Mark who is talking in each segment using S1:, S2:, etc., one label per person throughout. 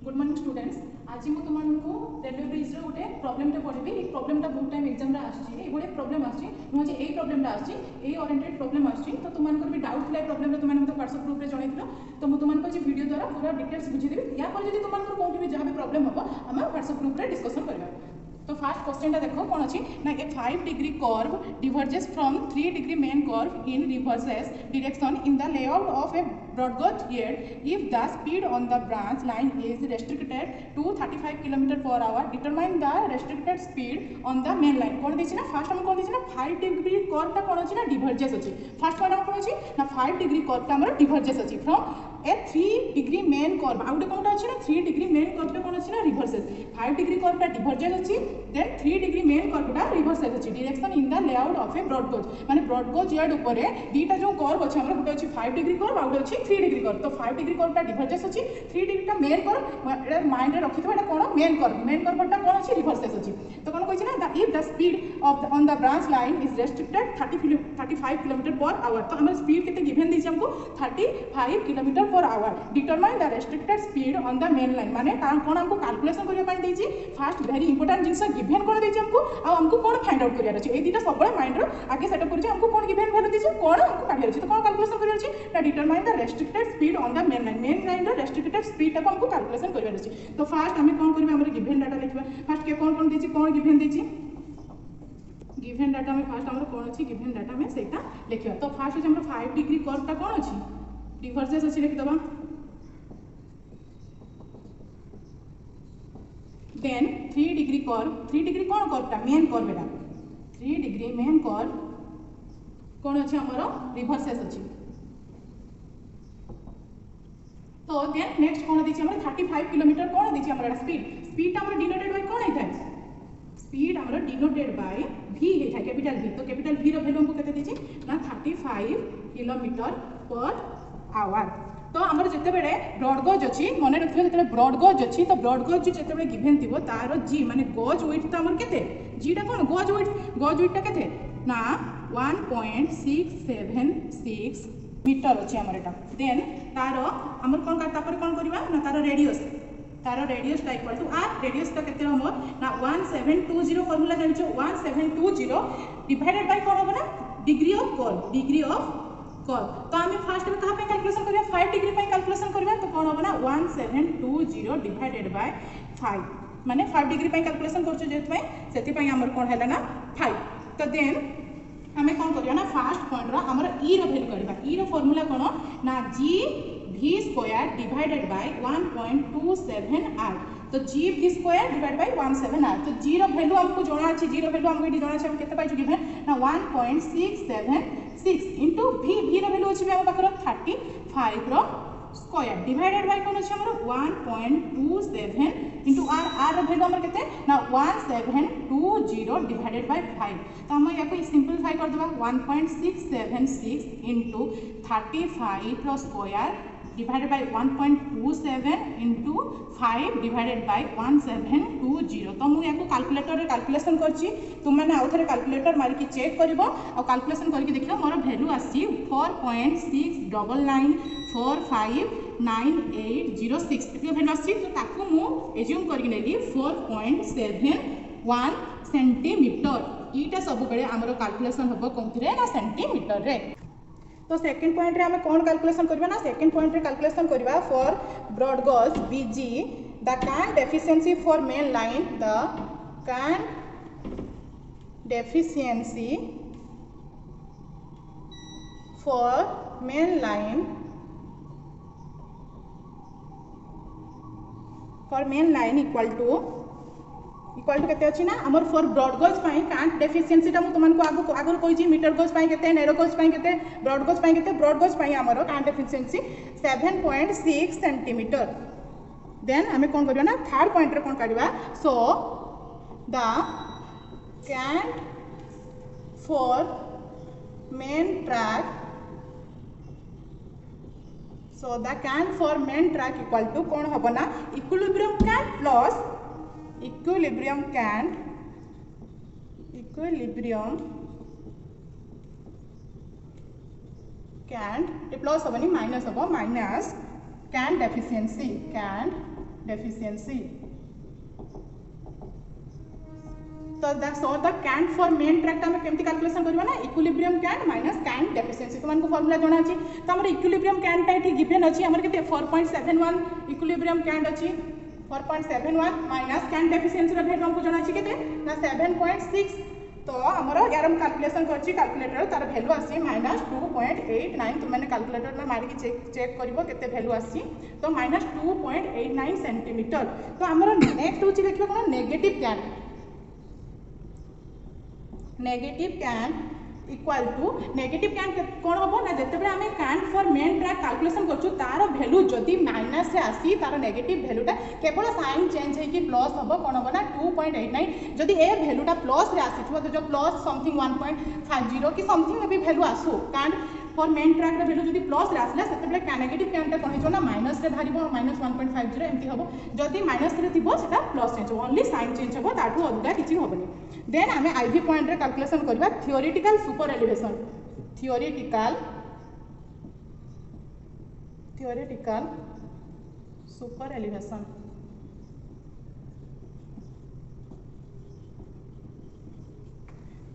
S1: Good morning students. आज मुझे तुमको रेलवे ब्रिज गोटे प्रॉब्लम पढ़ेबी। ये प्रॉब्लम बहुत टाइम एग्जाम आसी प्रॉब्लम आसी ये प्रॉब्लम आसी ओरिएंटेड प्रॉब्लम आसी तो तुमको भी डाउट था प्रॉब्लम तुमने मतलब व्हाट्सएप ग्रुप में जनइल तो मुझे तुमको वीडियो द्वारा पूरा डिटेल्स बुझीदेवी। या पर जब तुमको कौन भी जहाँ भी प्रॉब्लम हम आम व्हाट्सएप ग्रुप में डिस्कसन करवा। तो फास्ट क्वेश्चन देखो कौन अच्छी ना a 5 degree curve diverges from 3 degree main curve in reverses direction in the layout of a broad gauge yard if the speed on the branch line is restricted to 35 km/h determine the restricted speed on the main line। कौन देछि ना fast हम कौन देछि ना 5 degree curve ता कौन अछि ना डिवर्जेस अछि। फास्ट पॉइंट हम कौन अछि ना 5 डिग्री कर्व ता हमर डिवर्जेस अछि from a 3 degree main curve out कोनटा अछि ना 3 डिग्री मेन कर्व ता कौन अछि ना रिवर्सेस। 5 डिग्री कर्व ता डिवर्जेस अछि देन 3 डिग्री मेन कर्व ता रिवर्सेस अछि direction in the layout of a broad gauge माने ब्रॉड गॉज यार्ड ऊपर दीटा जो कर्व अछि हमर गुटे अछि 5 डिग्री कर्व आउट अछि 3 डिग्री कर्व। तो 5 डिग्री कर्व ता डिवर्जेस अछि 3 डिग्री ता मेन कर्व एटा माइंड रे रखिथबा एटा कोन मेन कर्व ता कोन अछि रिवर्सेस अछि। तो कोन कहै छै ना if the speed of on the branch line is restricted 35 km/h तो हमर स्पीड केते गिवन दैछि हमको 35 km/h determine the restricted speed on the main line माने कोन हमको कैलकुलेशन करिया पई दैछि। फर्स्ट वेरी इंपोर्टेंट जिंस गिवन कोन दैछि हमको आ हमको कोन फाइंड आउट करिया अछि। ए दिटा सब माइंड रो आगे सेटअप करिछि हमको कोन गिवन वैल्यू दैछि कोन हमको काढिया अछि। तो कोन कैलकुलेशन करिया अछि ना determine the restricted speed on the main line रो रेस्ट्रिक्टेड स्पीड ता हमको कैलकुलेशन करिया अछि। तो फर्स्ट हमें कोन करबे हमर गिवन डाटा लिखबा। फर्स्ट के कोन दैछि कोन गिवन दैछि गिवन डाटा में फर्स्ट हमर कोन अछि गिवन डाटा में सेटा लिखबा। तो फर्स्ट अछि हमर 5 डिग्री कर्व ता कोन अछि डिवर्जेस अछि लिख दबा। देन 3 डिग्री कर्व 3 डिग्री कोन कर्व ता मेन कर्व एटा 3 डिग्री मेन कर्व कोन अछि हमर रिवर्सेस अछि। तो देन नेक्स्ट कोन दैछि हमर 35 किलोमीटर कोन दैछि हमर स्पीड हमर डिनोटेड बाय कोन हेतै स्पीड हमर डिनोटेड बाय v हेतै कैपिटल v। तो कैपिटल v रो वैल्यू हमको केते दैछि ना 35 km/h। तो हमर जते बेले ब्रॉड गॉज अछि मने रखिबे जते ब्रॉड गॉज अछि तो ब्रॉड गॉज जते बेले गिवन थिबो तारो g माने गॉज विड्थ ता हमर केते g टा कोन गॉज विड्थ ता केते ना 1.676 मीटर अछि हमर एटा। देन तारो हमर कोन का तापर कोन करबा ना तारो रेडियस टा इक्वल टू आर रेडियस ता केते हमर ना 1720 फार्मूला जानिछो 1720 डिवाइडेड बाय कोन होबा ना डिग्री ऑफ कर्व। तो हमें फर्स्ट में कहां पे कैलकुलेशन करबा 5 डिग्री पे कैलकुलेशन करबा। तो कोन होबा ना 1720 डिवाइडेड बाय 5 माने 5 डिग्री पे कैलकुलेशन करछो जेत पे सेति पे हमर कोन हैला ना 5। तो देन हमें कौन करिया ना फर्स्ट पॉइंट रो हमर ई रो वैल्यू करबा। ई रो फार्मूला कोन ना g v square divided bye 1.27r। तो g v square divide bye 1.7r। तो g रो वैल्यू हमको जोना अछि g रो वैल्यू हमको एडी जोना अछि हम केते पाइछु गिवन ना 1.676 इनटू v रो वैल्यू अछि हम पाखर 35 रो स्क्वायर डिवाइडेड बाय कोन अछि हमर 1.27 इनटू r रो वैल्यू हमर केते ना 1720 डिवाइडेड बाय 5। तो हम याको सिंपलीफाई कर देबा 1.676 इनटू 35 रो square divided by 1.27 into 5 divided by 1720। तो मु याको कैलकुलेटर रे कैलकुलेशन करछि तुम माने आउ थरे कैलकुलेटर मारि के चेक करबो आ कैलकुलेशन करके देखियो मोर वैल्यू आसी 4.69999806 एतिक वैल्यू आसी। तो ताकू मु एज्यूम करके नेली 4.71 सेंटीमीटर। ईटा सब बेले हमर कैलकुलेशन हबो कोनथिरे ना सेंटीमीटर रे। तो सेकंड पॉइंट रे हमें कौन कैलकुलेशन करबा ना सेकंड पॉइंट रे कैलकुलेशन करबा for broad gauge BG the cant deficiency for main line the cant deficiency for main line equal to केते अछि ना हमर फॉर ब्रॉड गॉज पई कांट डेफिशिएंसी ता मु तुमन को आगु कहि मीटर गॉज पई केते नैरो गॉज पई केते ब्रॉड गॉज पई केते ब्रॉड गॉज पई हमर कांट डेफिशिएंसी 7.6 सेंटीमीटर। देन हमें कोन करिया ना थर्ड पॉइंट रे कोन काढिबा so the cant for main track equal to कोन होबो ना इक्विलिब्रियम कैंट प्लस होबनी माइनस होबो माइनस कैंट डेफिशिएंसी deficiency. तो that's all the cant for main track हम केमती कैलकुलेशन करबा ना equilibrium cant minus cant deficiency तुमन को फार्मूला जणा अछि तो हमर इक्विलिब्रियम कैंट एठी गिवन अछि हमर केते 4.71 इक्विलिब्रियम कैंट अछि 4.71 माइनस कैंट डेफिशिएंसी रा वैल्यू हमको जणा अछि केते ना 7.6 तो हमर यार हम कैलकुलेशन करछि कैलकुलेटर तार वैल्यू आसी -2.89 तुम मैंने कैलकुलेटर में मारी के चेक करिवो केते वैल्यू आसी तो -2.89 सेंटीमीटर तो हमर नेक्स्ट होछि देखिबो कोन negative cant equal to negative cant कौन हम ना जिते आम cant for main track calculation करूँ तार वैल्यू जदि माइनस से आसी तार नेगेटिव वैल्यूटा केवल साइन चेंज होगी प्लस हम कौन हम ना 2.89 जदि ए वैल्यूटा प्लस रे आसी जो प्लस समथिंग 1.50 कि समथिंग भी वैल्यू आसू cant for main track value जदि प्लस रे आसला से नेगेटिव कैंटा कौन हो ना माइनस रे बाहर -1.50 एमती हम जदि माइनस रे थिबो सेटा plus change only sign change हम ताठू अलगा किछि होबनी देन आम आईवी पॉइंट रे कैलकुलेशन करबा theoretical super elevation theoretical super elevation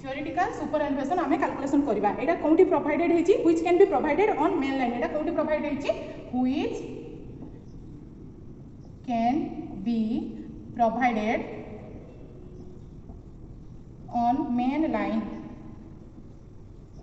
S1: theoretical super elevation आमे कैलकुलेशन करबा एटा कोठी प्रोवाइडेड हेची which can be provided on main line एटा कोठी प्रोवाइड हेची which can be provided on main line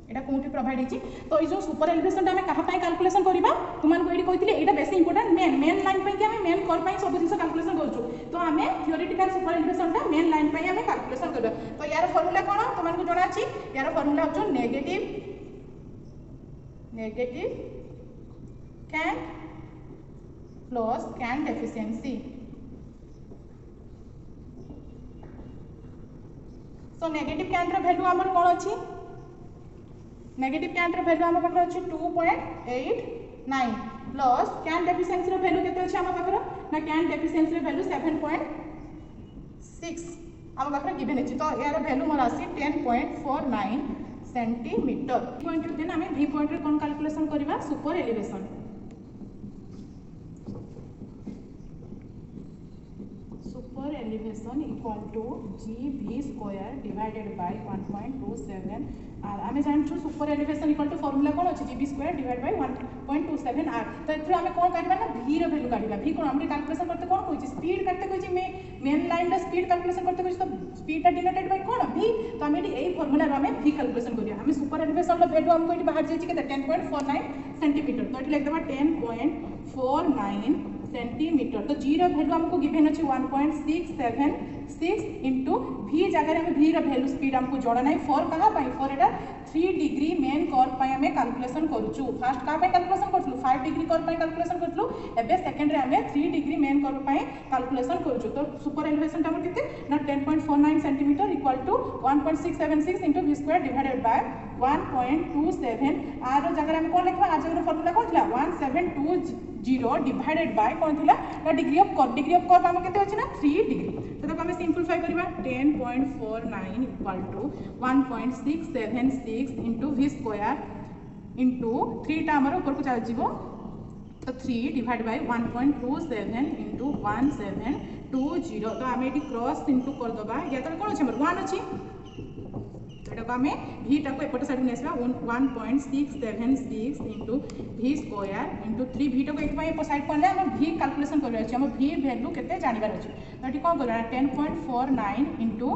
S1: एटा कोठी प्रोवाइड हेची तो ई जो सुपर एलिवेशन आमे कहा पई कैलकुलेशन करबा तुमान को एडी कहितले एटा बेसी इंपोर्टेंट मेन लाइन पई कि आमे मेन कर पई सब जिंस कैलकुलेशन करछु तो आमे थियोरेटिकल सुपर एलिवेशन ता मेन लाइन पई आमे कैलकुलेशन करबा तो यार फार्मूला कोन तुमान को जणा अछि यार फार्मूला होचो negative cant plus cant efficiency so negative cant रा वैल्यू हमर कोन अछि नेगेटिव कैंट रा वैल्यू हम पाखर अछि 2.89 प्लस कैंट एफिशिएंसी रा वैल्यू केते अछि हम पाखर ना कैंट एफिशिएंसी रा वैल्यू 7.6 हम पाखर गिवन अछि तो यार वैल्यू मोर आसी 10.49 सेंटीमीटर पॉइंट देन हमें v पॉइंट रे कोन कैलकुलेशन करबा super elevation super elevation equal to gv square divided by 1.27 R आमे जानछु super elevation equal to formula कोन अछि gv square divide by 1.27 R तो एथरो आमे कोन काढबा ना v रो वैल्यू काढबा v कोन हमरे कैलकुलेशन करते कोन होई स्पीड करते कोइ मेन लाइन दा स्पीड कैलकुलेशन करते कोइ तो स्पीड ता डिनोटेड बाय कोन v तो हमें एई फार्मूला रो हमें v कैलकुलेशन करिया हमें सुपर एलिवेशन रो वैल्यू हमको एटी बाहर जाई के 10.49 सेंटीमीटर तो एटी लिख देबा 10.49 सेंटीमीटर तो जी रो वैल्यू हमको गिवन अछि 1.676 इनटू v जगह हम v रो वैल्यू स्पीड हमको जोड़ा नाही फॉर कहा पाई for Etah 3 degree main curve पाई हमें कैलकुलेशन करूछु फर्स्ट का पाई कैलकुलेशन करथलु 5 डिग्री कर्व पाई कैलकुलेशन करथलु एबे सेकंड रे हमें 3 डिग्री मेन कर्व पाई कैलकुलेशन करूछु तो सुपर एलिवेशन हमर केते ना 10.49 centimetre equal to 1.676 into v square divided by 1.27 R जगह हम कोन लिखबा आ जगह फार्मूला कोन थिला 1720 डिवाइडेड बाय कोन थिला ना डिग्री ऑफ कर्व हम केते अछि ना 3 डिग्री तो तक हमें सिंपलीफाई करबा 10.49 equal to 1.676 into v square into 3 टा हमर ऊपर को चल जीवो तो 3 डिवाइड बाय 1.27 इनटू 1720 तो हमें एटी क्रॉस इनटू कर दबा या तो कोन अछि हमर 1 अछि एटा हमें v टा को एपट साइड में आसबा 1.676 into v square into 3 v टा को एक बाय साइड करले हम v कैलकुलेशन करबा अछि हम v वैल्यू केते जानिबार अछि तो एटी कोन करबा 10.49 into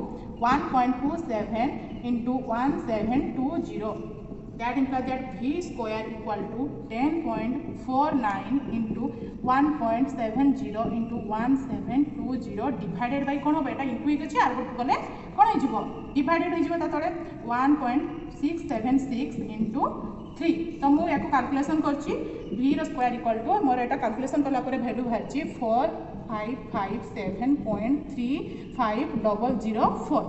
S1: 1.27 into 1720 that implies that v square equal to 10.49 into 1.70 into 1720 divided by कोन होबा एटा इनटू इक अछि आर गुट कले कोन हो जिवो डिवाइडेड हो जिवो ता तळे 1.676 into 3 तो मु याको कैलकुलेशन करछि v रो स्क्वायर इक्वल टू मोर एटा कैलकुलेशन करला परे वैल्यू भाछि 4557.350004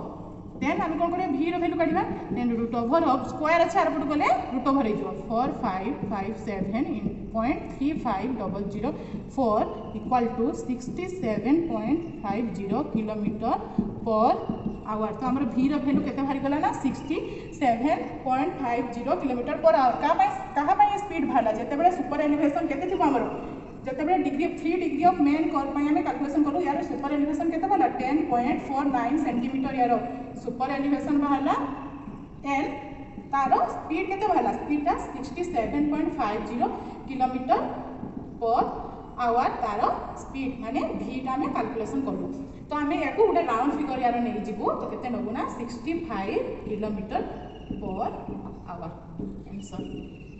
S1: देन हम कोन करे v रो वैल्यू काढिबा then root over of square अछि आरपट गले रूट ओवर हे जिवो 4557.350004 equal to 67.50 kilometre per hour तो हमर v रो वैल्यू केते भारी गला ना 67.50 किलोमीटर पर आवर कहा पाई स्पीड भाला जेते बेले सुपर एलिवेशन केते थिबो हमर जिते degree 3 degree of main curve आम कैलकुलेशन करूँ यार सुपर एलिवेशन के 10.49 सेंटीमीटर यार सुपर एलिवेशन बाहर एन तार स्पीड के स्पीड 67.50 किलोमीटर पर आवर तार स्पीड माने भीटा आम कैलकुलेशन करूँ तो आम या गोटे राउंड फिगर यार नहीं जीवु तो केते नबू ना 65 किलोमीटर पर आवर आंसर।